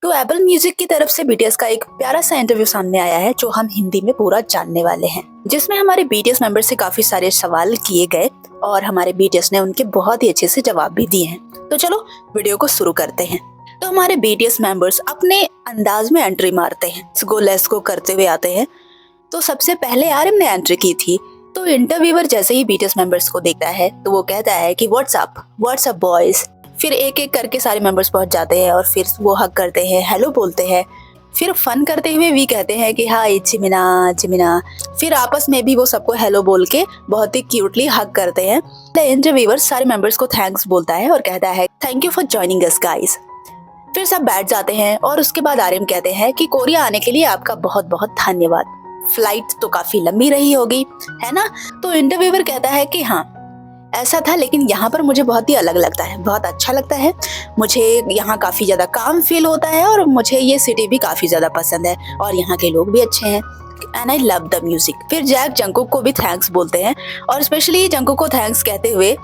तो Apple music की तरफ से बीटीएस का एक प्यारा सा इंटरव्यू सामने आया है जो हम हिंदी में पूरा जानने वाले हैं, जिसमें हमारे बीटीएस मेंबर से काफी सारे सवाल किए गए और हमारे बीटीएस ने उनके बहुत ही अच्छे से जवाब भी दिए हैं। तो चलो वीडियो को शुरू करते हैं। तो हमारे बीटीएस मेंबर्स अपने अंदाज में एंट्री मारते हैं, लेट्स गो करते हुए आते हैं। तो सबसे पहले आरएम ने एंट्री की थी। तो इंटरव्यूअर जैसे ही बीटीएस मेंबर्स को देखता है तो वो कहता है कि व्हाट्सअप बॉयज। फिर एक एक करके सारे मेंबर्स पहुंच जाते हैं और फिर वो हग करते हैं, हेलो बोलते हैं। फिर फन करते हुए भी कहते हैं कि हाय जिमिना। फिर आपस में भी वो सबको हेलो बोल के बहुत ही क्यूटली हग करते हैं। इंटरव्यूअर सारे मेंबर्स को थैंक्स बोलता है और कहता है thank you for joining us guys. फिर सब बैठ जाते हैं और उसके बाद आरएम कहते हैं कि कोरिया आने के लिए आपका बहुत बहुत धन्यवाद। फ्लाइट तो काफी लंबी रही होगी, है ना? तो इंटरव्यूअर कहता है कि हाँ ऐसा था, लेकिन यहाँ पर मुझे बहुत ही अलग लगता है, बहुत अच्छा लगता है। मुझे यहाँ काफी ज्यादा काम फील होता है और मुझे ये सिटी भी काफी ज्यादा पसंद है और यहाँ के लोग भी अच्छे हैं and I love the music. फिर जैक जंगकुक को भी थैंक्स बोलते हैं और स्पेशली जंगकुक को थैंक्स कहते हुए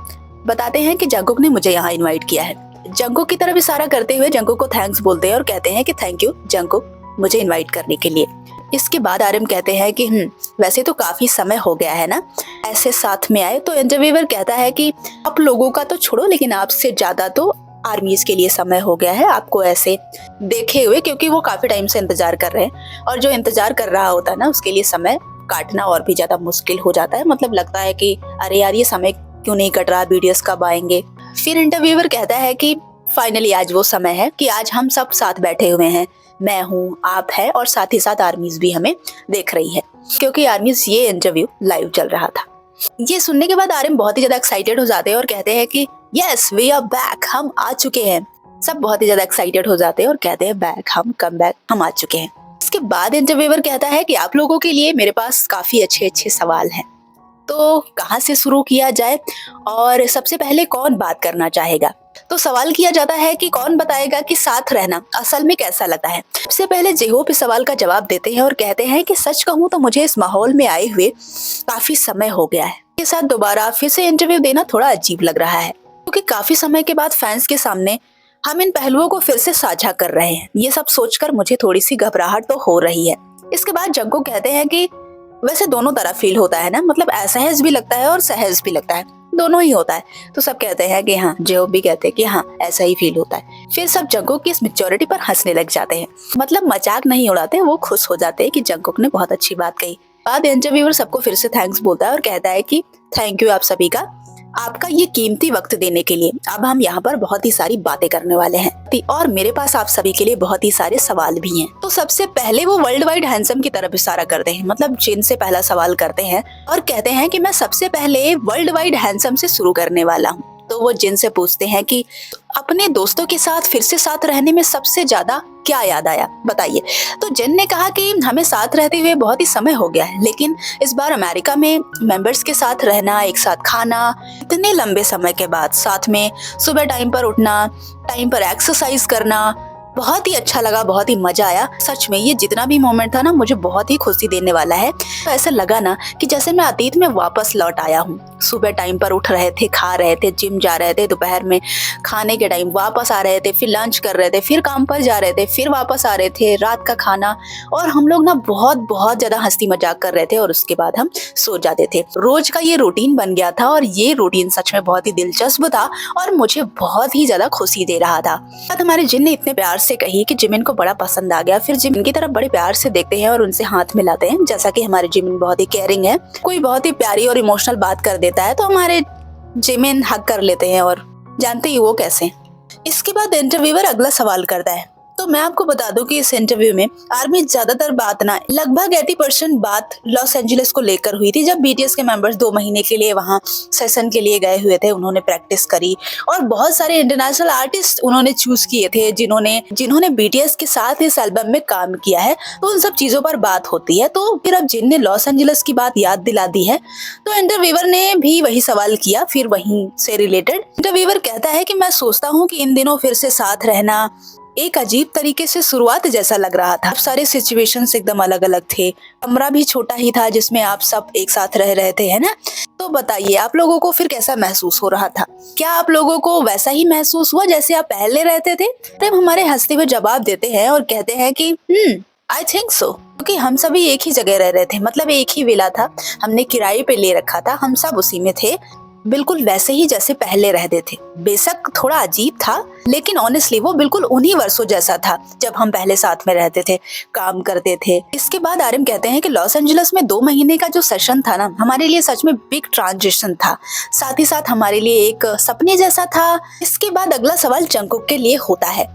बताते हैं कि जंगकुक ने मुझे यहाँ इन्वाइट किया है। जंगकुक की तरफ इशारा करते हुए जंगकुक को थैंक्स बोलते हैं और कहते हैं कि थैंक यू जंगकुक मुझे इन्वाइट करने के लिए। इसके बाद आरएम कहते हैं कि वैसे तो काफी समय हो गया है ना ऐसे साथ में आए। तो इंटरव्यूअर कहता है कि आप लोगों का तो छोड़ो, लेकिन आपसे ज्यादा तो आर्मीज के लिए समय हो गया है आपको ऐसे देखे हुए, क्योंकि वो काफी टाइम से इंतजार कर रहे हैं और जो इंतजार कर रहा होता है ना उसके लिए समय काटना और भी ज्यादा मुश्किल हो जाता है। मतलब लगता है कि अरे यार ये समय क्यों नहीं कट रहा, बीटीएस कब आएंगे। फिर इंटरव्यूअर कहता है कि फाइनली आज वो समय है कि आज हम सब साथ बैठे हुए हैं, मैं हूँ, आप है और साथ ही साथ आर्मीज भी हमें देख रही है, क्योंकि आर्मीज ये इंटरव्यू लाइव चल रहा था। ये सुनने के बाद आर्मी बहुत ही ज्यादा एक्साइटेड हो जाते हैं और कहते हैं कि यस वी आर बैक, हम आ चुके हैं। सब बहुत ही ज्यादा एक्साइटेड हो जाते हैं और कहते हैं बैक, हम कम बैक, हम आ चुके हैं। इसके बाद इंटरव्यूअर कहता है कि आप लोगों के लिए मेरे पास काफी अच्छे अच्छे सवाल हैं, तो कहाँ से शुरू किया जाए और सबसे पहले कौन बात करना चाहेगा? तो सवाल किया जाता है कि कौन बताएगा कि साथ रहना असल में कैसा लगता है। सबसे पहले जेहोप इस सवाल का जवाब देते हैं और कहते हैं कि सच कहूँ तो मुझे इस माहौल में आए हुए काफी समय हो गया है, के साथ दोबारा फिर से इंटरव्यू देना थोड़ा अजीब लग रहा है, क्योंकि काफी समय के बाद फैंस के सामने हम इन पहलुओं को फिर से साझा कर रहे हैं। ये सब सोचकर मुझे थोड़ी सी घबराहट तो हो रही है। इसके बाद जंगकुक कहते हैं कि वैसे दोनों तरह फील होता है ना, मतलब असहज भी लगता है और सहज भी लगता है, दोनों ही होता है। तो सब कहते हैं कि हाँ, जेहोप भी कहते हैं कि हाँ ऐसा ही फील होता है। फिर सब जंगकुक की इस मैच्योरिटी पर हंसने लग जाते हैं, मतलब मजाक नहीं उड़ाते, वो खुश हो जाते हैं कि जंगकुक ने बहुत अच्छी बात कही। बाद इंटरव्यूअर सबको फिर से थैंक्स बोलता है और कहता है कि थैंक यू आप सभी का, आपका ये कीमती वक्त देने के लिए। अब हम यहाँ पर बहुत ही सारी बातें करने वाले हैं और मेरे पास आप सभी के लिए बहुत ही सारे सवाल भी हैं। तो सबसे पहले वो वर्ल्ड वाइड हैंडसम की तरफ इशारा करते हैं, मतलब जिन से पहला सवाल करते हैं और कहते हैं कि मैं सबसे पहले वर्ल्ड वाइड हैंडसम से शुरू करने वाला हूँ। तो वो जिन से पूछते हैं कि अपने दोस्तों के साथ फिर से साथ रहने में सबसे ज्यादा क्या याद आया, बताइए। तो जिन ने कहा कि हमें साथ रहते हुए बहुत ही समय हो गया है, लेकिन इस बार अमेरिका में मेंबर्स के साथ रहना, एक साथ खाना, इतने लंबे समय के बाद साथ में सुबह टाइम पर उठना, टाइम पर एक्सरसाइज करना, बहुत ही अच्छा लगा, बहुत ही मजा आया। सच में ये जितना भी मोमेंट था ना मुझे बहुत ही खुशी देने वाला है। तो ऐसा लगा ना कि जैसे मैं अतीत में वापस लौट आया हूँ। सुबह टाइम पर उठ रहे थे, खा रहे थे, जिम जा रहे थे, दोपहर में खाने के टाइम वापस आ रहे थे, फिर लंच कर रहे थे, फिर काम पर जा रहे थे, फिर वापस आ रहे थे, रात का खाना, और हम लोग ना बहुत ज्यादा हंसी मजाक कर रहे थे और उसके बाद हम सो जाते थे। रोज का ये रूटीन बन गया था और ये रूटीन सच में बहुत ही दिलचस्प था और मुझे बहुत ही ज्यादा खुशी दे रहा था। हमारे जिन ने इतने प्यार से कही कि जिमिन को बड़ा पसंद आ गया। फिर जिमिन की तरफ बड़े प्यार से देखते हैं और उनसे हाथ मिलाते हैं। जैसा कि हमारे जिमिन बहुत ही केयरिंग है, कोई बहुत ही प्यारी और इमोशनल बात कर देता है तो हमारे जिमिन हग कर लेते हैं और जानते ही वो कैसे। इसके बाद इंटरव्यूअर अगला सवाल करता है। तो मैं आपको बता दूं कि इस इंटरव्यू में आर्मी ज्यादातर बात ना लगभग 80% बात लॉस एंजलिस को लेकर हुई थी। जब बीटीएस के मेंबर्स 2 महीने के लिए वहां सेशन के लिए गए हुए थे, उन्होंने प्रैक्टिस करी और बहुत सारे इंटरनेशनल आर्टिस्ट उन्होंने चूज किए थे जिन्होंने बीटीएस के साथ इस एल्बम में काम किया है। तो उन सब चीजों पर बात होती है। तो फिर अब जिन ने लॉस एंजलिस की बात याद दिला दी है तो इंटरव्यूअर ने भी वही सवाल किया, फिर वहीं से रिलेटेड। इंटरव्यूअर कहता है कि मैं सोचता हूँ कि इन दिनों फिर से साथ रहना एक अजीब तरीके से शुरुआत जैसा लग रहा था। सारे सिचुएशंस एकदम अलग अलग थे। कमरा भी छोटा ही था जिसमें आप सब एक साथ रह रहे थे, है ना। तो बताइए आप लोगों को फिर कैसा महसूस हो रहा था? क्या आप लोगों को वैसा ही महसूस हुआ जैसे आप पहले रहते थे? तब हमारे हंसते हुए जवाब देते हैं और कहते हैं कि आई थिंक सो, क्योंकि हम सभी एक ही जगह रह रहे थे, मतलब एक ही विला था, हमने किराए पे ले रखा था, हम सब उसी में थे, बिल्कुल वैसे ही जैसे पहले रहते थे। बेशक थोड़ा अजीब था, लेकिन ऑनेस्टली वो बिल्कुल उन्हीं वर्षों जैसा था जब हम पहले साथ में रहते थे, काम करते थे। इसके बाद आरएम कहते हैं कि लॉस एंजलिस में 2 महीने का जो सेशन था ना, हमारे लिए सच में बिग ट्रांजिशन था, साथ ही साथ हमारे लिए एक सपने जैसा था। इसके बाद अगला सवाल जंगकुक के लिए होता है,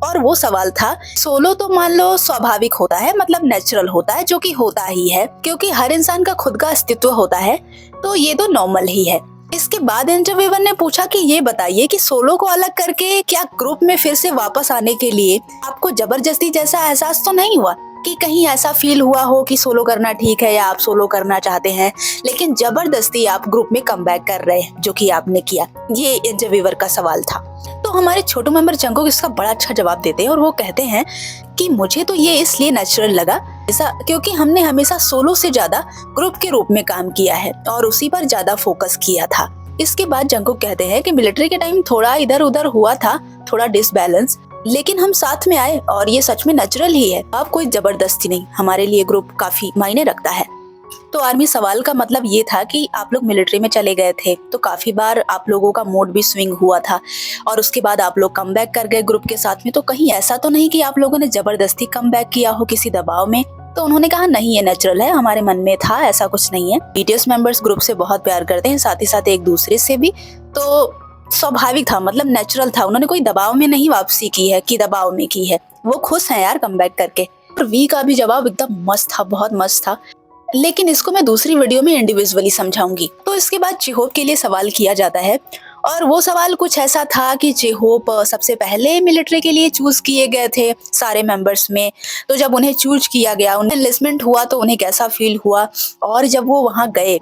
और वो सवाल था, सोलो तो मान लो स्वाभाविक होता है, मतलब नेचुरल होता है, जो कि होता ही है, क्योंकि हर इंसान का खुद का अस्तित्व होता है, तो ये तो नॉर्मल ही है। इसके बाद इंटरव्यूअर ने पूछा कि ये बताइए कि सोलो को अलग करके क्या ग्रुप में फिर से वापस आने के लिए आपको जबरदस्ती जैसा एहसास तो नहीं हुआ, कि कहीं ऐसा फील हुआ हो कि सोलो करना ठीक है या आप सोलो करना चाहते हैं लेकिन जबरदस्ती आप ग्रुप में कम बैक कर रहे हैं, जो कि आपने किया। ये इंटरव्यूअर का सवाल था। तो हमारे छोटू मेंबर जंगकुक इसका बड़ा अच्छा जवाब देते हैं और वो कहते हैं कि मुझे तो ये इसलिए नेचुरल लगा ऐसा, क्योंकि हमने हमेशा सोलो से ज्यादा ग्रुप के रूप में काम किया है और उसी पर ज्यादा फोकस किया था। इसके बाद जंगकुक कहते हैं कि मिलिट्री के टाइम थोड़ा इधर उधर हुआ था, थोड़ा डिसबैलेंस, लेकिन हम साथ में आए और ये सच में नेचुरल ही है, अब कोई जबरदस्ती नहीं, हमारे लिए ग्रुप काफी मायने रखता है। तो आर्मी सवाल का मतलब ये था कि आप लोग मिलिट्री में चले गए थे तो काफी बार आप लोगों का मूड भी स्विंग हुआ था और उसके बाद आप लोग कम बैक कर गए ग्रुप के साथ में, तो कहीं ऐसा तो नहीं कि आप लोगों ने जबरदस्ती कम बैक किया हो किसी दबाव में? तो उन्होंने कहा नहीं, ये नेचुरल है, हमारे मन में था, ऐसा कुछ नहीं है। बीटीएस मेंबर्स ग्रुप से बहुत प्यार करते हैं, साथ ही साथ एक दूसरे से भी, तो स्वाभाविक था, मतलब नेचुरल था। उन्होंने कोई दबाव में नहीं वापसी की है कि दबाव में की है, वो खुश हैं यार कम बैक करके। और वी का भी जवाब एकदम मस्त था, बहुत मस्त था, लेकिन इसको मैं दूसरी वीडियो में इंडिविजुअली समझाऊंगी। तो इसके बाद जेहोप के लिए सवाल किया जाता है और वो सवाल कुछ ऐसा था कि जेहोप सबसे पहले मिलिट्री के लिए चूज किए गए थे सारे मेंबर्स में, तो जब उन्हें चूज किया गया, उन्हें एनलिस्टमेंट हुआ तो उन्हें कैसा फील हुआ, और जब वो वहां गए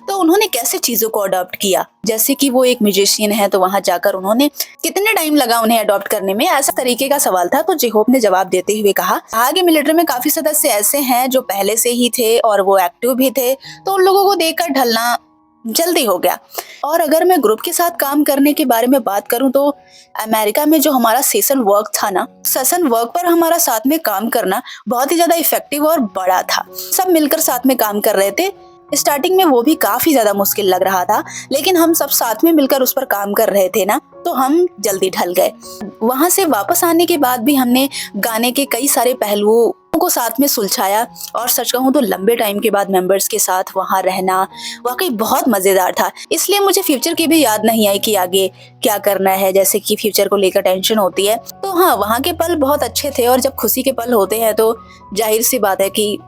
तो उन्होंने कैसे चीजों को अडॉप्ट किया। जैसे कि वो एक म्यूजिशियन है तो वहां जाकर उन्होंने कितने टाइम लगा उन्हें अडॉप्ट करने में, ऐसा तरीके का सवाल था। तो जेहोप ने जवाब देते हुए कहा आगे मिलिट्री में काफी सदस्य ऐसे हैं जो पहले से ही थे और वो एक्टिव भी थे, तो उन लोगों को देखकर ढलना जल्दी हो गया। और अगर मैं ग्रुप के साथ काम करने के बारे में बात करूं तो अमेरिका में जो हमारा सेशन वर्क था ना, सेशन वर्क पर हमारा साथ में काम करना बहुत ही ज्यादा इफेक्टिव और बड़ा था। सब मिलकर साथ में काम कर रहे थे। स्टार्टिंग में वो भी काफी ज्यादा मुश्किल लग रहा था, लेकिन हम सब साथ में मिलकर उस पर काम कर रहे थे ना, तो हम जल्दी ढल गए। वहां से वापस आने के बाद भी हमने गाने के कई सारे पहलुओं को साथ में सुलझाया, और सच कहूँ तो लंबे टाइम के बाद मेंबर्स के साथ वहां रहना वाकई बहुत मजेदार था। इसलिए मुझे फ्यूचर की भी याद नहीं आई कि आगे क्या करना है, जैसे कि फ्यूचर को लेकर टेंशन होती है। तो हाँ, वहाँ के पल बहुत अच्छे थे, और जब खुशी के पल होते हैं तो जाहिर सी बात है कि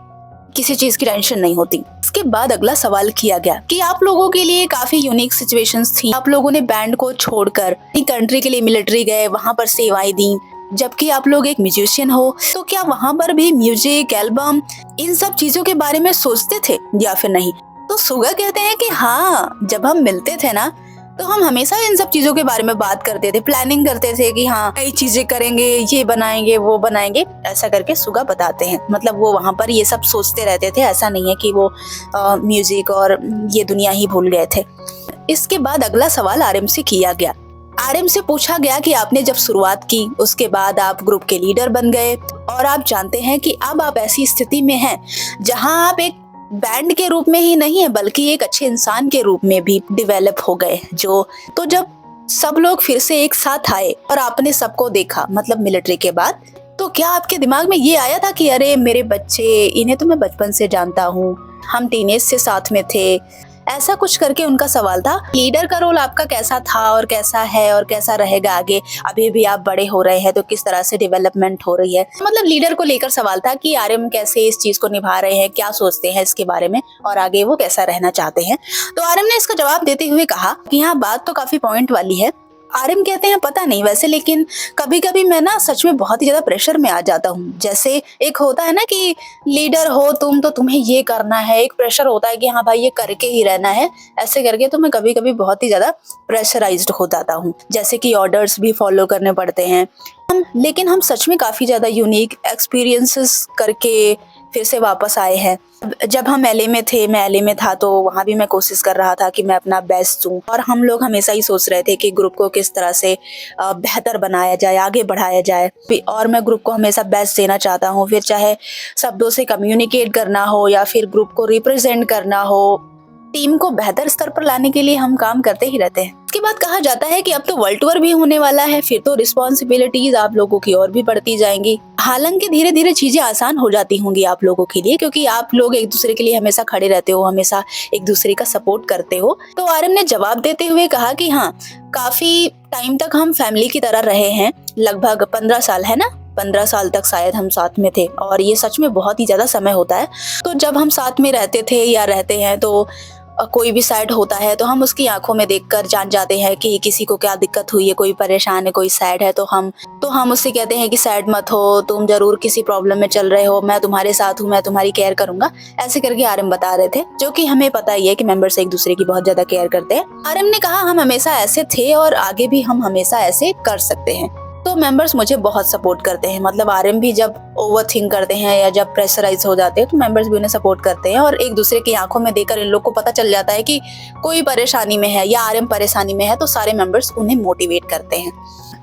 किसी चीज की टेंशन नहीं होती। इसके बाद अगला सवाल किया गया कि आप लोगों के लिए काफी यूनिक सिचुएशंस थी, आप लोगों ने बैंड को छोड़कर कंट्री के लिए मिलिट्री गए, वहां पर सेवाएं दी, जबकि आप लोग एक म्यूजिशियन हो, तो क्या वहां पर भी म्यूजिक, एल्बम, इन सब चीजों के बारे में सोचते थे या फिर नहीं? तो सुगा कहते हैं कि हाँ, जब हम मिलते थे ना तो हम हमेशा इन सब चीजों के बारे में बात करते थे, प्लानिंग करते थे कि हाँ कई चीजें करेंगे, ये बनाएंगे, वो बनाएंगे, ऐसा करके सुगा बताते हैं। मतलब वो वहां पर ये सब सोचते रहते थे, ऐसा नहीं है कि वो म्यूजिक और ये दुनिया ही भूल गए थे। इसके बाद अगला सवाल आरएम से किया गया। आरएम से पूछा गया कि आपने जब शुरुआत की उसके बाद आप ग्रुप के लीडर बन गए, और आप जानते हैं कि अब आप ऐसी स्थिति में हैं जहां आप एक बैंड के रूप में ही नहीं है बल्कि एक अच्छे इंसान के रूप में भी डेवलप हो गए। तो जब सब लोग फिर से एक साथ आए और आपने सबको देखा, मतलब मिलिट्री के बाद, तो क्या आपके दिमाग में ये आया था कि अरे मेरे बच्चे, इन्हें तो मैं बचपन से जानता हूँ, हम टीनेज से साथ में थे, ऐसा कुछ करके उनका सवाल था। लीडर का रोल आपका कैसा था और कैसा है और कैसा रहेगा आगे? अभी भी आप बड़े हो रहे हैं तो किस तरह से डेवलपमेंट हो रही है? मतलब लीडर को लेकर सवाल था कि आरएम कैसे इस चीज को निभा रहे हैं, क्या सोचते हैं इसके बारे में, और आगे वो कैसा रहना चाहते हैं। तो आरएम ने इसका जवाब देते हुए कहा कि हाँ, बात तो काफी पॉइंट वाली है, आर्यन कहते हैं पता नहीं वैसे, लेकिन कभी कभी मैं ना सच में बहुत ही ज्यादा प्रेशर में आ जाता हूँ। जैसे एक होता है ना कि लीडर हो तुम तो तुम्हें ये करना है, एक प्रेशर होता है कि हाँ भाई ये करके ही रहना है, ऐसे करके। तो मैं कभी कभी बहुत ही ज्यादा प्रेशराइज्ड हो जाता हूँ, जैसे कि ऑर्डर्स भी फॉलो करने पड़ते हैं। लेकिन हम सच में काफी ज्यादा यूनिक एक्सपीरियंसेस करके फिर से वापस आए हैं। जब हम एलए में थे, मैं एलए में था, तो वहाँ भी मैं कोशिश कर रहा था कि मैं अपना बेस्ट दूं, और हम लोग हमेशा ही सोच रहे थे कि ग्रुप को किस तरह से बेहतर बनाया जाए, आगे बढ़ाया जाए। और मैं ग्रुप को हमेशा बेस्ट देना चाहता हूँ, फिर चाहे शब्दों से कम्युनिकेट करना हो या फिर ग्रुप को रिप्रेजेंट करना हो, टीम को बेहतर स्तर पर लाने के लिए हम काम करते ही रहते हैं। इसके बाद कहा जाता है कि अब तो वर्ल्ड टूर भी होने वाला है, फिर तो रिस्पॉन्सिबिलिटीज आप लोगों की और भी बढ़ती जाएंगी। हालांकि धीरे धीरे चीजें आसान हो जाती होंगी आप लोगों के लिए, क्योंकि आप लोग एक दूसरे के लिए हमेशा खड़े रहते हो, हमेशा एक दूसरे का सपोर्ट करते हो। तो आर्यन ने जवाब देते हुए कहा कि हाँ, काफी टाइम तक हम फैमिली की तरह रहे हैं, लगभग 15 साल, है ना, 15 साल तक शायद हम साथ में थे, और ये सच में बहुत ही ज्यादा समय होता है। तो जब हम साथ में रहते थे या रहते हैं, तो कोई भी सैड होता है तो हम उसकी आंखों में देखकर जान जाते हैं कि किसी को क्या दिक्कत हुई है, कोई परेशान है, कोई सैड है, तो हम उससे कहते हैं कि सैड मत हो, तुम जरूर किसी प्रॉब्लम में चल रहे हो, मैं तुम्हारे साथ हूँ, मैं तुम्हारी केयर करूंगा। ऐसे करके आर्यन बता रहे थे, जो कि हमें पता ही है कि मेंबर्स एक दूसरे की बहुत ज्यादा केयर करते हैं। आर्यन ने कहा हम हमेशा ऐसे थे और आगे भी हम हमेशा ऐसे कर सकते हैं। तो मेंबर्स मुझे बहुत सपोर्ट करते हैं। मतलब आर्यन भी जब ओवर थिंक करते हैं या जब प्रेशराइज हो जाते हैं, तो मेंबर्स भी उन्हें सपोर्ट करते हैं, और एक दूसरे की आंखों में देखकर इन लोग को पता चल जाता है कि कोई परेशानी में है या आर्यन परेशानी में है, तो सारे मेंबर्स उन्हें मोटिवेट करते हैं।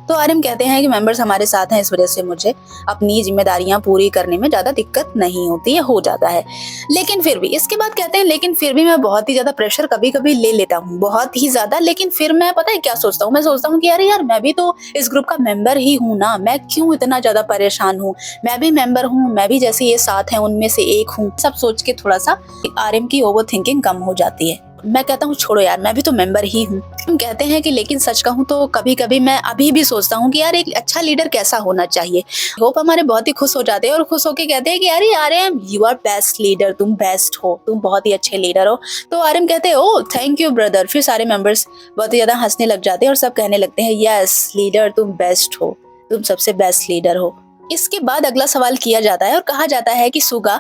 तो आर्यन कहते हैं कि मेंबर्स हमारे साथ हैं, इस वजह से मुझे अपनी जिम्मेदारियां पूरी करने में ज्यादा दिक्कत नहीं होती है, हो जाता है। लेकिन फिर भी, इसके बाद कहते हैं लेकिन फिर भी मैं बहुत ही ज्यादा प्रेशर कभी कभी ले लेता हूँ, बहुत ही ज्यादा। लेकिन फिर मैं पता है क्या सोचता हूँ, मैं सोचता हूँ कि अरे यार, मैं भी तो इस ग्रुप का मेंबर ही हूँ ना, मैं क्यों इतना ज्यादा परेशान हूँ, मैं भी मेंबर हूँ, मैं भी जैसे ये साथ है उनमें से एक हूँ। सब सोच के थोड़ा सा आर्यन की ओवर थिंकिंग कम हो जाती है। मैं कहता हूँ छोड़ो यार, मैं भी तो मेंबर ही हूँ। हम कहते हैं कि लेकिन सच कहूँ तो कभी कभी मैं अभी भी सोचता हूँ कि यार एक अच्छा लीडर कैसा होना चाहिए। होप हमारे बहुत ही खुश हो जाते हैं और खुश होके कहते हैं कि अरे Aryan, you are best leader, तुम बेस्ट हो, तुम बहुत ही अच्छे लीडर हो। तो आर्यन कहते हैं ओ थैंक यू ब्रदर। फिर सारे मेंबर्स बहुत ही ज्यादा हंसने लग जाते हैं और सब कहने लगते हैं यस लीडर, तुम बेस्ट हो, तुम सबसे बेस्ट लीडर हो। इसके बाद अगला सवाल किया जाता है और कहा जाता है कि सुगा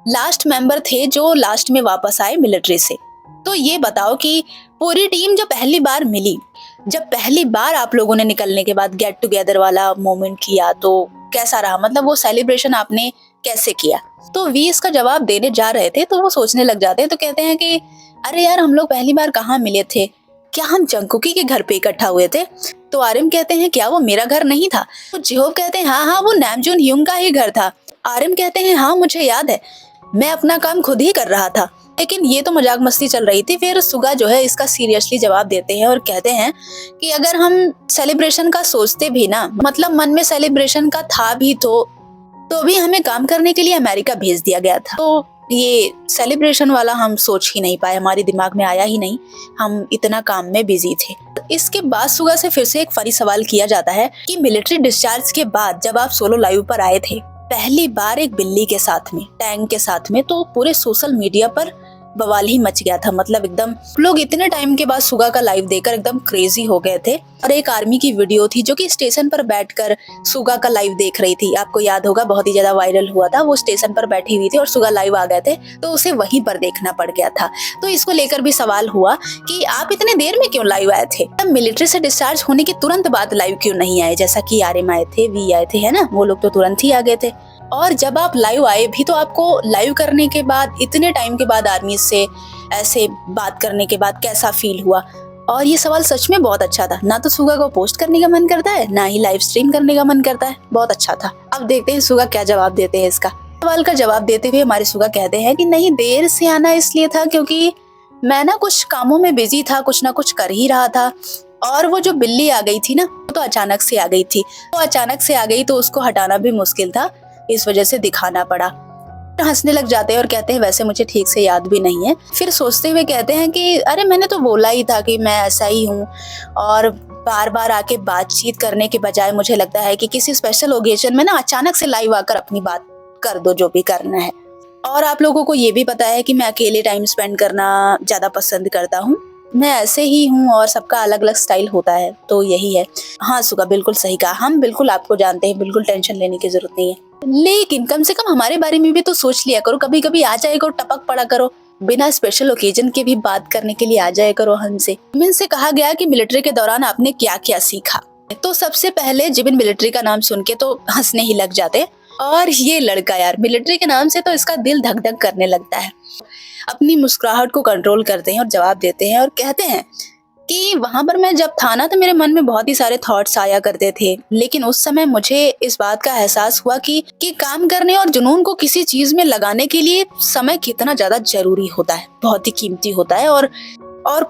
लास्ट मेंबर थे जो लास्ट में वापस आए मिलिट्री से। तो ये बताओ कि पूरी टीम जब पहली बार मिली, जब पहली बार आप लोगों ने निकलने के बाद गेट टुगेदर वाला मोमेंट किया, तो कैसा रहा? मतलब वो सेलिब्रेशन आपने कैसे किया? तो वी इसका जवाब देने जा रहे थे तो वो सोचने लग जाते हैं, तो कहते हैं कि अरे यार, हम लोग पहली बार कहाँ मिले थे, क्या हम जंगकुकी के घर पे इकट्ठा हुए थे? तो आर्यन कहते हैं क्या वो मेरा घर नहीं था? तो जिहोब कहते हैं हाँ हाँ, वो नामजून ह्यूंग का ही घर था। आर्यन कहते हैं हाँ मुझे याद है, मैं अपना काम खुद ही कर रहा था। लेकिन ये तो मजाक मस्ती चल रही थी। फिर सुगा जो है इसका सीरियसली जवाब देते हैं और कहते हैं कि अगर हम सेलिब्रेशन का सोचते भी ना, मतलब मन में सेलिब्रेशन का था भी, तो भी हमें काम करने के लिए अमेरिका भेज दिया गया था, तो ये सेलिब्रेशन वाला हम सोच ही नहीं पाए, हमारे दिमाग में आया ही नहीं, हम इतना काम में बिजी थे। इसके बाद सुगा से फिर से एक फनी सवाल किया जाता है कि मिलिट्री डिस्चार्ज के बाद जब आप सोलो लाइव पर आए थे पहली बार एक बिल्ली के साथ में, टैंक के साथ में, तो पूरे सोशल मीडिया पर बवाल ही मच गया था। मतलब एकदम लोग इतने टाइम के बाद सुगा का लाइव देखकर एकदम क्रेजी हो गए थे। और एक आर्मी की वीडियो थी जो कि स्टेशन पर बैठकर सुगा का लाइव देख रही थी, आपको याद होगा, बहुत ही ज्यादा वायरल हुआ था। वो स्टेशन पर बैठी हुई थी और सुगा लाइव आ गए थे, तो उसे वहीं पर देखना पड़ गया था। तो इसको लेकर भी सवाल हुआ कि आप इतने देर में क्यों लाइव आए थे, तब मिलिट्री से डिस्चार्ज होने के तुरंत बाद लाइव क्यों नहीं आए, जैसा कि आर्यन आए थे, वी आए थे, है ना, वो लोग तो तुरंत ही आ गए थे। और जब आप लाइव आए भी तो आपको लाइव करने के बाद, इतने टाइम के बाद आर्मी से ऐसे बात करने के बाद कैसा फील हुआ? और ये सवाल सच में बहुत अच्छा था। ना तो सुगा को पोस्ट करने का मन करता है, ना ही लाइव स्ट्रीम करने का मन करता है। बहुत अच्छा था। अब देखते हैं सुगा क्या जवाब देते हैं इसका। सवाल का जवाब देते हुए हमारे सुगा कहते हैं कि नहीं, देर से आना इसलिए था क्योंकि मैं ना कुछ कामों में बिजी था, कुछ ना कुछ कर ही रहा था। और वो जो बिल्ली आ गई थी ना, तो अचानक से आ गई थी, तो अचानक से आ गई तो उसको हटाना भी मुश्किल था, इस वजह से दिखाना पड़ा। हंसने लग जाते हैं और कहते हैं वैसे मुझे ठीक से याद भी नहीं है। फिर सोचते हुए कहते हैं कि अरे मैंने तो बोला ही था कि मैं ऐसा ही हूँ, और बार बार आके बातचीत करने के बजाय मुझे लगता है कि किसी स्पेशल ओकेजन में ना अचानक से लाइव आकर अपनी बात कर दो, जो भी करना है। और आप लोगों को ये भी पता है कि मैं अकेले टाइम स्पेंड करना ज्यादा पसंद करता हूँ। मैं ऐसे ही हूँ और सबका अलग अलग स्टाइल होता है, तो यही है। हाँ सुगा, बिल्कुल सही कहा, हम बिल्कुल आपको जानते हैं, बिल्कुल टेंशन लेने की जरूरत नहीं है। लेकिन कम से कम हमारे बारे में भी तो सोच लिया करो, कभी कभी आ जाया करो, टपक पड़ा करो, बिना स्पेशल ओकेजन के भी बात करने के लिए आ जाया करो हमसे। जिमिन से कहा गया कि मिलिट्री के दौरान आपने क्या क्या सीखा, तो सबसे पहले जिमिन मिलिट्री का नाम सुन के तो हंसने ही लग जाते। और ये लड़का यार, मिलिट्री के नाम से तो इसका दिल धक धक करने लगता है। अपनी मुस्कुराहट को कंट्रोल करते हैं और जवाब देते हैं और कहते हैं कि वहां पर मैं जब था ना, तो मेरे मन में बहुत ही सारे थॉट्स आया करते थे, लेकिन उस समय मुझे इस बात का एहसास हुआ कि काम करने और जुनून को किसी चीज में लगाने के लिए समय कितना ज्यादा जरूरी होता है, बहुत ही कीमती होता है। और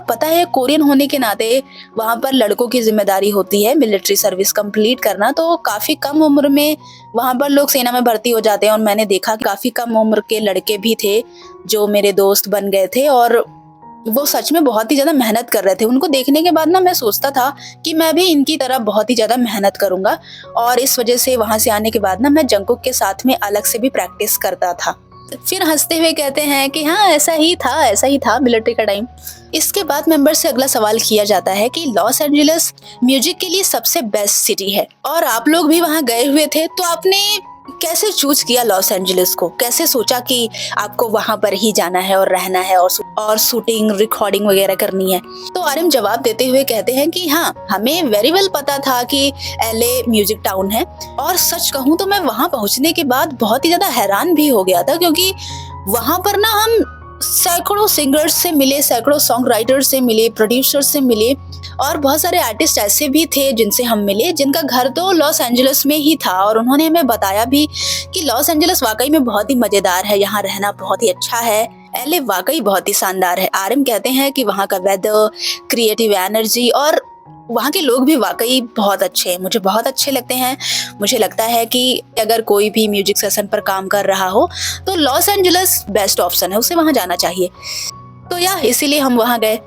पता है कोरियन होने के नाते वहां पर लड़कों की जिम्मेदारी होती है मिलिट्री सर्विस कंप्लीट करना, तो काफी कम उम्र में वहां पर लोग सेना में भर्ती हो जाते हैं। और मैंने देखा कि काफी कम उम्र के लड़के भी थे जो मेरे दोस्त बन गए थे, और वो सच में बहुत ही ज्यादा मेहनत कर रहे थे। उनको देखने के बाद ना मैं सोचता था कि मैं भी इनकी तरह बहुत ही ज्यादा मेहनत करूंगा, और इस वजह से वहां से आने के बाद ना मैं जंगकुक के साथ में अलग से भी प्रैक्टिस करता था। फिर हंसते हुए कहते हैं कि हाँ ऐसा ही था मिलिट्री का टाइम। इसके बाद मेंबर से अगला सवाल किया जाता है कि लॉस एंजलिस म्यूजिक के लिए सबसे बेस्ट सिटी है, और आप लोग भी वहाँ गए हुए थे, तो आपने कैसे चूज किया लॉस एंजलिस को, कैसे सोचा कि आपको वहां पर ही जाना है और रहना है और शूटिंग रिकॉर्डिंग वगैरह करनी है। तो आर्यन जवाब देते हुए कहते हैं कि हाँ, हमें वेरी वेल पता था कि एलए म्यूजिक टाउन है, और सच कहूँ तो मैं वहां पहुंचने के बाद बहुत ही ज्यादा हैरान भी हो गया था, क्योंकि वहां पर ना हम सैकड़ों सिंगर्स से मिले, सैकड़ों सॉन्ग राइटर्स से मिले, प्रोड्यूसर से मिले, और बहुत सारे आर्टिस्ट ऐसे भी थे जिनसे हम मिले जिनका घर तो लॉस एंजलिस में ही था, और उन्होंने हमें बताया भी कि लॉस एंजलिस वाकई में बहुत ही मजेदार है, यहाँ रहना बहुत ही अच्छा है, एलए वाकई बहुत ही शानदार है। आर्यन कहते हैं कि वहाँ का वेदर, क्रिएटिव एनर्जी और वहाँ के लोग भी वाकई बहुत अच्छे हैं, मुझे बहुत अच्छे लगते हैं। मुझे लगता है कि अगर कोई भी म्यूजिक सेशन पर काम कर रहा हो तो लॉस एंजलिस बेस्ट ऑप्शन है, उसे वहाँ जाना चाहिए। तो इसीलिए हम वहाँ गए।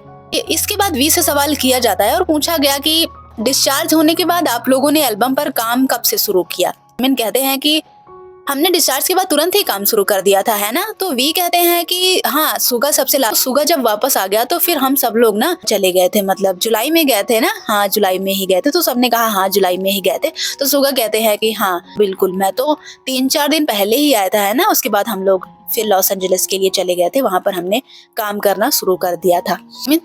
इसके बाद वी से सवाल किया जाता है और पूछा गया कि डिस्चार्ज होने के बाद आप लोगों ने एल्बम पर काम कब से शुरू किया। मिन कहते हैं कि हमने डिस्चार्ज के बाद तुरंत ही काम शुरू कर दिया था, है ना। तो वी कहते हैं कि हाँ, सुगा सबसे लास्ट। सुगा जब वापस आ गया तो फिर हम सब लोग ना चले गए थे, मतलब जुलाई में गए थे ना। हाँ, जुलाई में ही गए थे। तो सबने कहा हाँ जुलाई में ही गए थे। तो सुगा कहते हैं कि हाँ बिल्कुल, मैं तो 3-4 दिन पहले ही आया था, है ना। उसके बाद हम लोग फिर लॉस एंजलिस के लिए चले गए थे, वहां पर हमने काम करना शुरू कर दिया था।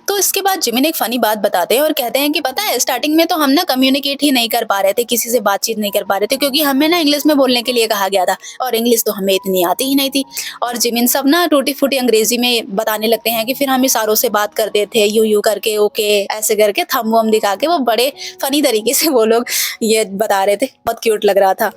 तो इसके बाद जिमिन एक फनी बात बताते हैं और कहते हैं कि पता है स्टार्टिंग में तो हम ना कम्युनिकेट ही नहीं कर पा रहे थे, किसी से बातचीत नहीं कर पा रहे थे, क्योंकि हमें ना इंग्लिश में बोलने के लिए कहा गया था और इंग्लिश तो हमें इतनी आती ही नहीं थी। और जिमिन सब ना टूटी फूटी अंग्रेजी में बताने लगते हैं कि फिर हम इशारों से बात करते थे, यू करके, ओके ऐसे करके, थंब वम दिखा के। वो बड़े फनी तरीके से वो लोग ये बता रहे थे, बहुत क्यूट लग रहा था।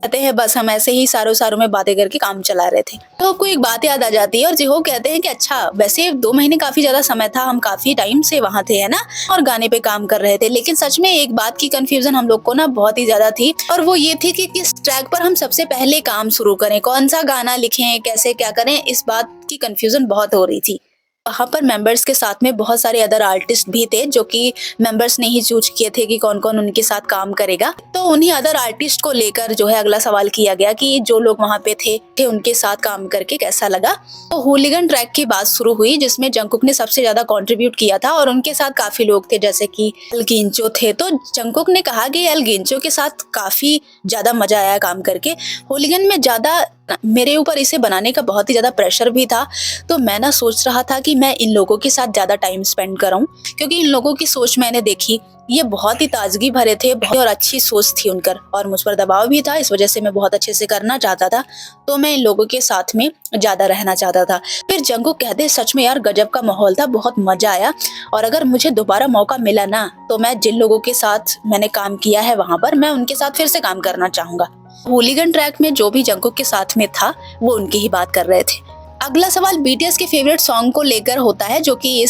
कहते हैं बस हम ऐसे ही सारों में बातें करके काम चला रहे थे। तो आपको एक बात याद आ जाती है और जिहो कहते हैं कि अच्छा, वैसे 2 महीने काफी ज्यादा समय था, हम काफी टाइम से वहाँ थे, है ना, और गाने पे काम कर रहे थे। लेकिन सच में एक बात की कंफ्यूजन हम लोग को ना बहुत ही ज्यादा थी, और वो ये थी कि किस ट्रैक पर हम सबसे पहले काम शुरू करें, कौन सा गाना लिखें, कैसे क्या करें। इस बात की कंफ्यूजन बहुत हो रही थी। वहाँ पर मेंबर्स के साथ में बहुत सारे अदर आर्टिस्ट भी थे, जो कि मेंबर्स ने ही चूज किए थे कि कौन कौन उनके साथ काम करेगा। तो उन्हीं अदर आर्टिस्ट को लेकर जो है अगला सवाल किया गया कि जो लोग वहाँ पे थे उनके साथ काम करके कैसा लगा। तो होलीगन ट्रैक की बात शुरू हुई, जिसमें जंगकुक ने सबसे ज्यादा कंट्रीब्यूट किया था, और उनके साथ काफी लोग थे, जैसे कि एल गिंचो थे। तो जंगकुक ने कहा कि एल गिंचो के साथ काफी ज्यादा मजा आया काम करके। होलीगन में ज्यादा मेरे ऊपर इसे बनाने का बहुत ही ज्यादा प्रेशर भी था, तो मैं ना सोच रहा था कि मैं इन लोगों के साथ ज्यादा टाइम स्पेंड कराऊं, क्योंकि इन लोगों की सोच मैंने देखी, ये बहुत ही ताजगी भरे थे, बहुत और अच्छी सोच थी उनकर, और मुझ पर दबाव भी था, इस वजह से मैं बहुत अच्छे से करना चाहता था। तो मैं इन लोगों के साथ में ज्यादा रहना चाहता था। फिर जंगकुक कहते सच में यार गजब का माहौल था, बहुत मजा आया, और अगर मुझे दोबारा मौका मिला ना, तो मैं जिन लोगों के साथ मैंने काम किया है वहां पर, मैं उनके साथ फिर से काम करना चाहूंगा। होलीगन ट्रैक में जो भी जंगकुक के साथ में था वो उनकी ही बात कर रहे थे। अगला सवाल बीटीएस के फेवरेट सॉन्ग को लेकर होता है, जो कि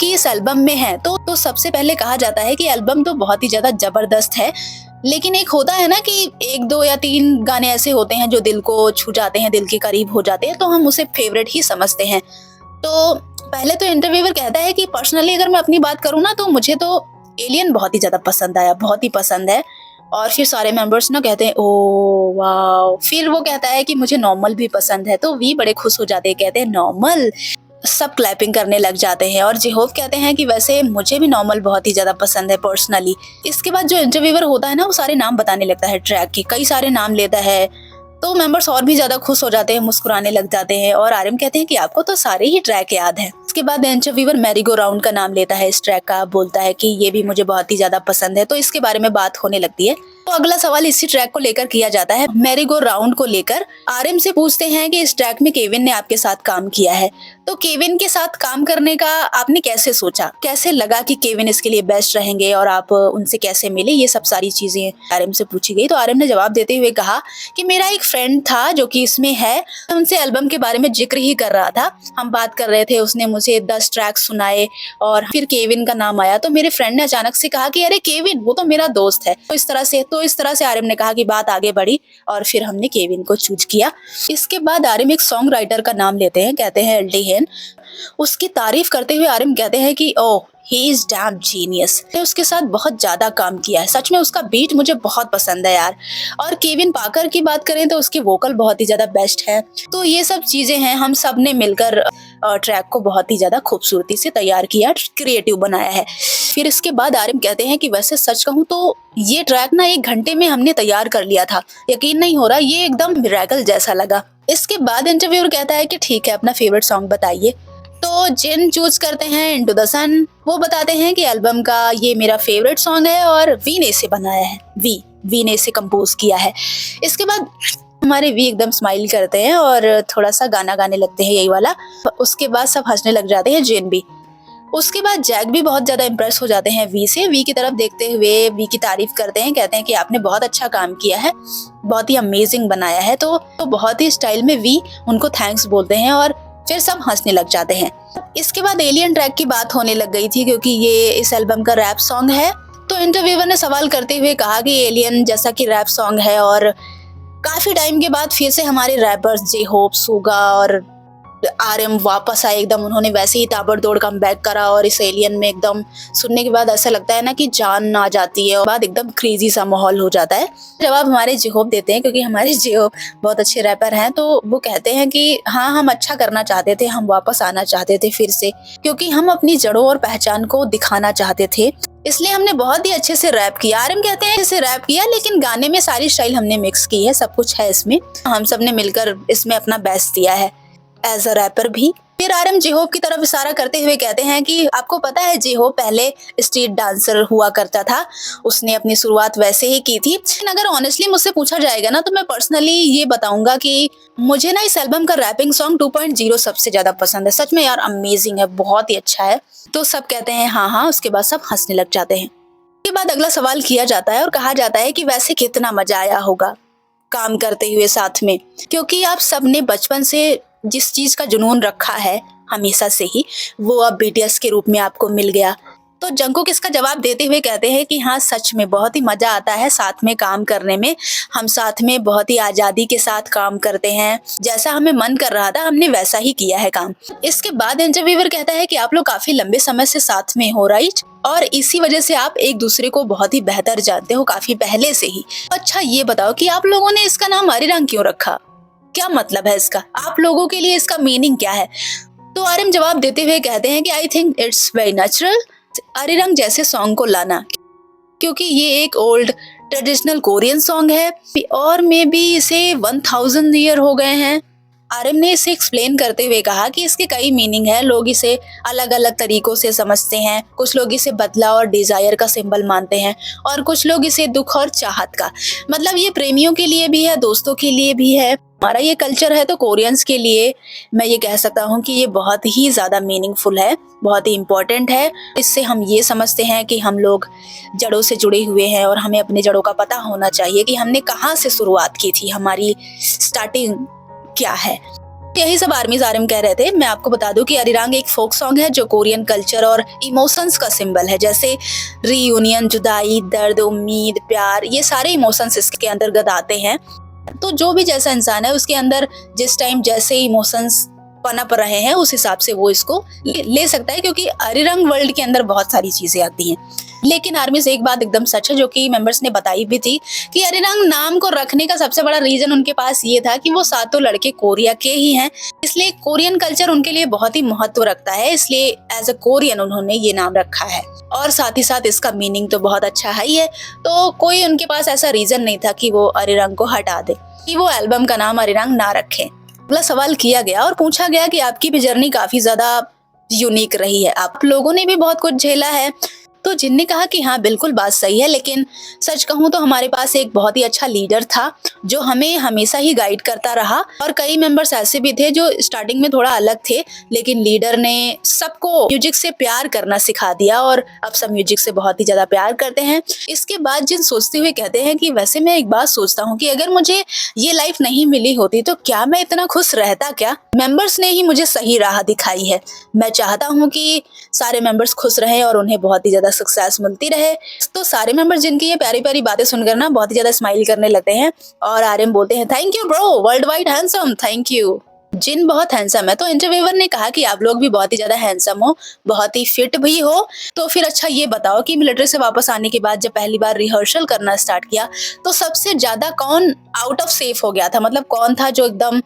इस एल्बम में है। तो सबसे पहले कहा जाता है कि एल्बम तो बहुत ही ज्यादा जबरदस्त है, लेकिन एक होता है ना कि 1, 2 या 3 गाने ऐसे होते हैं जो दिल को छू जाते हैं, दिल के करीब हो जाते हैं, तो हम उसे फेवरेट ही समझते हैं। तो पहले तो इंटरव्यूअर कहता है कि पर्सनली अगर मैं अपनी बात करूँ ना, तो मुझे तो एलियन बहुत ही ज्यादा पसंद आया, बहुत ही पसंद है। और फिर सारे मेंबर्स ना कहते हैं ओ वाओ। फिर वो कहता है कि मुझे नॉर्मल भी पसंद है, तो वी बड़े खुश हो जाते हैं, कहते हैं नॉर्मल। सब क्लैपिंग करने लग जाते हैं और जेहोप कहते हैं कि वैसे मुझे भी नॉर्मल बहुत ही ज्यादा पसंद है पर्सनली। इसके बाद जो इंटरव्यूअर होता है ना वो सारे नाम बताने लगता है ट्रैक के, कई सारे नाम लेता है, तो मेंबर्स और भी ज्यादा खुश हो जाते हैं, मुस्कुराने लग जाते हैं और आर्यन कहते हैं कि आपको तो सारे ही ट्रैक याद हैं। उसके बाद इंटरव्यूअर मैरी गो राउंड का नाम लेता है इस ट्रैक का, बोलता है कि ये भी मुझे बहुत ही ज्यादा पसंद है, तो इसके बारे में बात होने लगती है। तो अगला सवाल इसी ट्रैक को लेकर किया जाता है, मैरी गो राउंड को लेकर। आर्यन से पूछते हैं कि इस ट्रैक में केविन ने आपके साथ काम किया है, तो केविन के साथ काम करने का आपने कैसे सोचा, कैसे लगा कि केविन इसके लिए बेस्ट रहेंगे और आप उनसे कैसे मिले, ये सब सारी चीजें आर्यन से पूछी गई। तो आर्यन ने जवाब देते हुए कहा कि मेरा एक फ्रेंड था जो कि इसमें है, उनसे एल्बम के बारे में जिक्र ही कर रहा था, हम बात कर रहे थे, उसने मुझे 10 ट्रैक सुनाए और फिर केविन का नाम आया, तो मेरे फ्रेंड ने अचानक से कहा कि अरे केविन वो तो मेरा दोस्त है। तो इस तरह से आर्यन ने कहा कि बात आगे बढ़ी और फिर हमने केविन को चूज किया। इसके बाद आर्यन एक सॉन्ग राइटर का नाम लेते हैं, कहते हैं एल्डी हेन। उसकी तारीफ करते हुए आर्यन कहते हैं कि ओह ही इज डैम जीनियस, उसके साथ बहुत ज्यादा काम किया है, सच में उसका बीट मुझे बहुत पसंद है यार। और केविन पाकर की बात करें तो उसके वोकल बहुत ही ज्यादा बेस्ट है। तो ये सब चीजें हैं, हम सब ने मिलकर ट्रैक को बहुत ही ज्यादा खूबसूरती से तैयार किया, क्रिएटिव बनाया है। फिर इसके बाद आर्यन कहते हैं कि वैसे सच कहूँ तो ये ट्रैक ना 1 घंटे में हमने तैयार कर लिया था, यकीन नहीं हो रहा, ये एकदम मिरेकल जैसा लगा। इसके बाद इंटरव्यूअर कहता है कि ठीक है अपना फेवरेट सॉन्ग बताइए। तो जिन चूज करते हैं इनटू द सन, वो बताते हैं कि एल्बम का ये मेरा फेवरेट सॉन्ग है और वी ने इसे बनाया है, वी ने इसे कंपोज किया है। इसके बाद हमारे वी एकदम स्माइल करते हैं और थोड़ा सा गाना गाने लगते हैं यही वाला। उसके बाद सब हंसने लग जाते हैं, जिन भी। उसके बाद जैक भी बहुत ज्यादा इम्प्रेस हो जाते हैं वी से, वी की तरफ देखते हुए वी की तारीफ करते हैं, कहते हैं कि आपने बहुत अच्छा काम किया है, बहुत ही अमेजिंग बनाया है। तो बहुत ही स्टाइल में वी उनको थैंक्स बोलते हैं और फिर सब हंसने लग जाते हैं। इसके बाद एलियन ट्रैक की बात होने लग गई थी क्योंकि ये इस एल्बम का रैप सॉन्ग है। तो इंटरव्यूअर ने सवाल करते हुए कहा कि एलियन जैसा कि रैप सॉन्ग है और काफी टाइम के बाद फिर से हमारे रैपर्स जे होप, सुगा और आर्यन वापस आए एकदम, उन्होंने वैसे ही ताबड़तोड़ कमबैक करा और इस एलियन में एकदम सुनने के बाद ऐसा लगता है ना कि जान आ जाती है और बाद एकदम क्रेजी सा माहौल हो जाता है। जवाब हमारे जेहोप देते हैं क्योंकि हमारे जेहोप बहुत अच्छे रैपर हैं, तो वो कहते हैं कि हाँ हम अच्छा करना चाहते थे, हम वापस आना चाहते थे फिर से, क्योंकि हम अपनी जड़ों और पहचान को दिखाना चाहते थे, इसलिए हमने बहुत ही अच्छे से रैप किया। आर्यन कहते हैं इसे रैप किया लेकिन गाने में सारी स्टाइल हमने मिक्स की है, सब कुछ है इसमें, हम सब ने मिलकर इसमें अपना बेस्ट दिया है एज अ रैपर भी। फिर आर्यन जेहोप की तरफ इशारा करते हुए कहते हैं कि आपको पता है जेहोप पहले स्ट्रीट डांसर हुआ करता था, उसने अपनी शुरुआत वैसे ही की थी। लेकिन अगर ऑनेस्टली मुझसे पूछा जाएगा ना तो मैं पर्सनली ये बताऊंगा कि मुझे ना इस एल्बम का रैपिंग सॉन्ग 2.0 सबसे ज्यादा पसंद है, सच में यार अमेजिंग है, बहुत ही अच्छा है। तो सब कहते हैं हाँ हाँ, उसके बाद सब हंसने लग जाते हैं। उसके बाद अगला सवाल किया जाता है और कहा जाता है कि वैसे कितना मजा आया होगा काम करते हुए साथ में, क्योंकि आप सब ने बचपन से जिस चीज का जुनून रखा है हमेशा से ही, वो अब बीटीएस के रूप में आपको मिल गया। तो जंगकुक इसका जवाब देते हुए कहते हैं कि हाँ सच में बहुत ही मजा आता है साथ में काम करने में, हम साथ में बहुत ही आजादी के साथ काम करते हैं, जैसा हमें मन कर रहा था हमने वैसा ही किया है काम। इसके बाद इंटरव्यूअर कहता है कि आप लोग काफी लंबे समय से साथ में हो, राइट, और इसी वजह से आप एक दूसरे को बहुत ही बेहतर जानते हो काफी पहले से ही। अच्छा ये बताओ कि आप लोगों ने इसका नाम अरिरंग क्यों रखा, क्या मतलब है इसका, आप लोगों के लिए इसका मीनिंग क्या है? तो आर्यन जवाब देते हुए कहते हैं कि I think it's very natural Arirang जैसे सॉन्ग को लाना, क्योंकि ये एक ओल्ड ट्रेडिशनल कोरियन सॉन्ग है और मे बी इसे 1000 ईयर हो गए हैं। आर्यन ने इसे एक्सप्लेन करते हुए कहा कि इसके कई मीनिंग है, लोग इसे अलग अलग तरीकों से समझते हैं, कुछ लोग इसे बदलाव और डिजायर का सिंबल मानते हैं और कुछ लोग इसे दुख और चाहत का, मतलब ये प्रेमियों के लिए भी है, दोस्तों के लिए भी है, हमारा ये कल्चर है तो कोरियंस के लिए मैं ये कह सकता हूँ कि ये बहुत ही ज्यादा मीनिंगफुल है, बहुत ही इम्पोर्टेंट है। इससे हम ये समझते हैं कि हम लोग जड़ों से जुड़े हुए हैं और हमें अपनी जड़ों का पता होना चाहिए कि हमने कहाँ से शुरुआत की थी, हमारी स्टार्टिंग क्या है। यही सब आर्मीज आर्यन कह रहे थे। मैं आपको बता दूं कि अरिरंग एक फोक सॉन्ग है जो कोरियन कल्चर और इमोशंस का सिंबल है, जैसे रीयूनियन, जुदाई, दर्द, उम्मीद, प्यार, ये सारे इमोशंस इसके अंतर्गत आते हैं। तो जो भी जैसा इंसान है उसके अंदर जिस टाइम जैसे इमोशंस पनप रहे हैं उस हिसाब से वो इसको ले सकता है, क्योंकि अरिरंग वर्ल्ड के अंदर बहुत सारी चीजें आती हैं। लेकिन आर्मी से एक बात एकदम सच है जो कि मेंबर्स ने बताई भी थी कि अरिरंग नाम को रखने का सबसे बड़ा रीजन उनके पास ये था कि वो सातों लड़के कोरिया के ही हैं, इसलिए कोरियन कल्चर उनके लिए बहुत ही महत्व रखता है, इसलिए एज अ कोरियन उन्होंने ये नाम रखा है। और साथ ही साथ इसका मीनिंग तो बहुत अच्छा है ही है, तो कोई उनके पास ऐसा रीजन नहीं था कि वो अरिरंग को हटा दे, कि वो एल्बम का नाम अरिरंग ना रखे। अगला सवाल किया गया और पूछा गया कि आपकी भी जर्नी काफी ज्यादा यूनिक रही है, आप लोगों ने भी बहुत कुछ झेला है। तो जिनने कहा कि हाँ बिल्कुल बात सही है, लेकिन सच कहूँ तो हमारे पास एक बहुत ही अच्छा लीडर था जो हमें हमेशा ही गाइड करता रहा। और कई मेंबर्स ऐसे भी थे जो स्टार्टिंग में थोड़ा अलग थे, लेकिन लीडर ने सबको म्यूजिक से प्यार करना सिखा दिया और अब सब म्यूजिक से बहुत ही ज्यादा प्यार करते हैं। इसके बाद जिन सोचते हुए कहते हैं कि वैसे मैं एक बात सोचता हूँ कि अगर मुझे ये लाइफ नहीं मिली होती तो क्या मैं इतना खुश रहता क्या। मेंबर्स ने ही मुझे सही राह दिखाई है। मैं चाहता हूँ कि सारे मेंबर्स खुश रहें और उन्हें बहुत ही ज्यादा सक्सेस मिलती रहे। तो सारे मेंबर्स जिनकी ये प्यारी प्यारी बातें सुनकर ना बहुत ही ज्यादा स्माइल करने लगते हैं और आर्यन बोलते हैं thank you bro, world wide handsome, thank you. Jin बहुत हैंडसम है, तो इंटरव्यूअर ने कहा कि आप लोग भी बहुत ही ज्यादा हैंडसम हो, बहुत ही फिट भी हो। तो फिर अच्छा ये बताओ कि मिलिट्री से वापस आने के बाद जब पहली बार रिहर्सल करना स्टार्ट किया तो सबसे ज्यादा कौन आउट ऑफ सेफ हो गया था, मतलब कौन था जो एकदम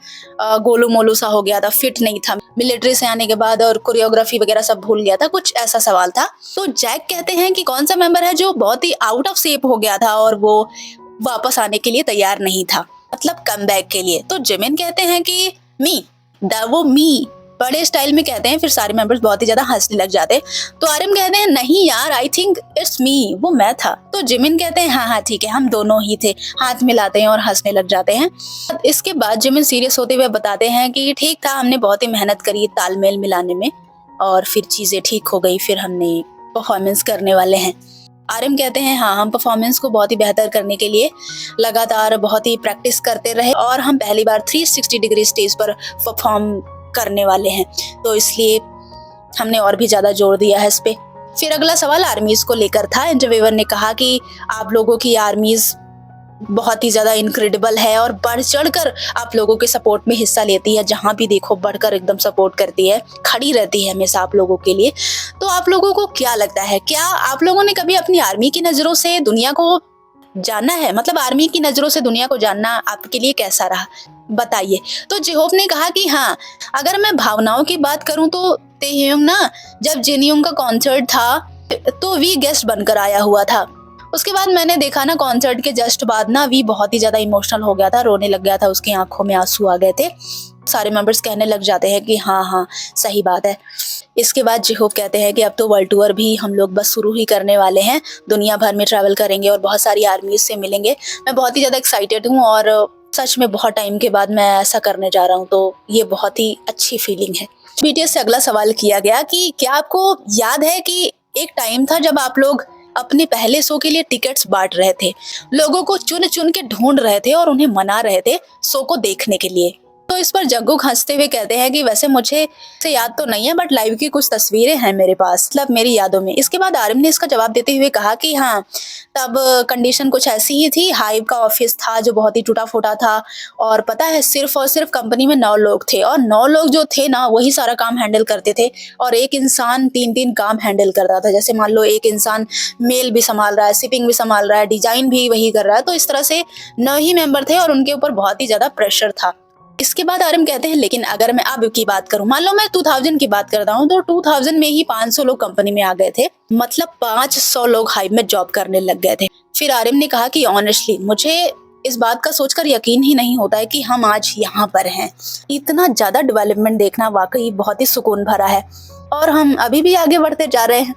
गोलू मोलू सा हो गया था, फिट नहीं था मिलिट्री से आने के बाद और कोरियोग्राफी वगैरह सब भूल गया था, कुछ ऐसा सवाल था। तो जैक कहते हैं कि कौन सा मेंबर है जो बहुत ही आउट ऑफ सेफ हो गया था और वो वापस आने के लिए तैयार नहीं था, मतलब कमबैक के लिए। तो जिमिन कहते हैं कि वो मी बड़े स्टाइल में कहते हैं। फिर सारे मेंबर्स बहुत ही ज्यादा हंसने लग जाते हैं। तो आर्यन कहते हैं नहीं यार, आई थिंक इट्स मी, वो मैं था। तो जिमिन कहते हैं हाँ हाँ ठीक है, हम दोनों ही थे, हाथ मिलाते हैं और हंसने लग जाते हैं। इसके बाद जिमिन सीरियस होते हुए बताते हैं कि ठीक था, हमने बहुत ही मेहनत करी तालमेल मिलाने में और फिर चीजें ठीक हो गई, फिर हमने परफॉर्मेंस करने वाले हैं। आर्यन कहते हैं हाँ, हम परफॉर्मेंस को बहुत ही बेहतर करने के लिए लगातार बहुत ही प्रैक्टिस करते रहे और हम पहली बार 360 डिग्री स्टेज पर परफॉर्म करने वाले हैं, तो इसलिए हमने और भी ज्यादा जोर दिया है इस पे। फिर अगला सवाल आर्मीज को लेकर था। इंटरव्यूअर ने कहा कि आप लोगों की आर्मीज बहुत ही ज्यादा इनक्रेडिबल है और बढ़ चढ़कर आप लोगों के सपोर्ट में हिस्सा लेती है, जहां भी देखो बढ़कर एकदम सपोर्ट करती है, खड़ी रहती है हमेशा आप लोगों के लिए। तो आप लोगों को क्या लगता है, क्या आप लोगों ने कभी अपनी आर्मी की नजरों से दुनिया को जाना है, मतलब आर्मी की नजरों से दुनिया को जानना आपके लिए कैसा रहा, बताइए। तो जेहोफ ने कहा कि हाँ, अगर मैं भावनाओं की बात करूं तो तेह्युंग ना, जब जिनयुंग का कॉन्सर्ट था तो वी गेस्ट बनकर आया हुआ था। उसके बाद मैंने देखा ना, कॉन्सर्ट के जस्ट बाद ना वी बहुत ही ज्यादा इमोशनल हो गया था, रोने लग गया था, उसकी आंखों में आंसू आ गए थे। सारे मेंबर्स कहने लग जाते हैं कि हाँ हाँ सही बात है। इसके बाद जेहोफ कहते हैं कि अब तो वर्ल्ड टूर भी हम लोग बस शुरू ही करने वाले हैं, दुनिया भर में ट्रैवल करेंगे और बहुत सारी आर्मीज से मिलेंगे। मैं बहुत ही ज्यादा एक्साइटेड हूँ और सच में बहुत टाइम के बाद मैं ऐसा करने जा रहा हूँ, तो ये बहुत ही अच्छी फीलिंग है। बीटीएस से अगला सवाल किया गया कि क्या आपको याद है कि एक टाइम था जब आप लोग अपने पहले शो के लिए टिकट्स बांट रहे थे, लोगों को चुन चुन के ढूंढ रहे थे और उन्हें मना रहे थे शो को देखने के लिए। तो इस पर जग्गुक हंसते हुए कहते हैं कि वैसे मुझे से याद तो नहीं है, बट लाइव की कुछ तस्वीरें हैं मेरे पास, मतलब मेरी यादों में। इसके बाद आर्यन ने इसका जवाब देते हुए कहा कि हाँ, तब कंडीशन कुछ ऐसी ही थी। हाइव का ऑफिस था जो बहुत ही टूटा फूटा था और पता है सिर्फ और सिर्फ कंपनी में 9 लोग थे और 9 लोग जो थे ना वही सारा काम हैंडल करते थे और एक इंसान 3-3 काम हैंडल करता था। जैसे मान लो एक इंसान मेल भी संभाल रहा है, शिपिंग भी संभाल रहा है, डिजाइन भी वही कर रहा है। तो इस तरह से 9 ही मेंबर थे और उनके ऊपर बहुत ही ज्यादा प्रेशर था। इसके बाद आर्यन कहते हैं लेकिन अगर मैं अब की बात करूं, मान लो मैं 2000 की बात करता हूं, तो 2000 में ही 500 लोग कंपनी में आ गए थे, मतलब 500 लोग हाइव में जॉब करने लग गए थे। फिर आर्यन ने कहा कि ऑनेस्टली मुझे इस बात का सोचकर यकीन ही नहीं होता है कि हम आज यहाँ पर हैं। इतना ज्यादा डेवलपमेंट देखना वाकई बहुत ही सुकून भरा है और हम अभी भी आगे बढ़ते जा रहे हैं।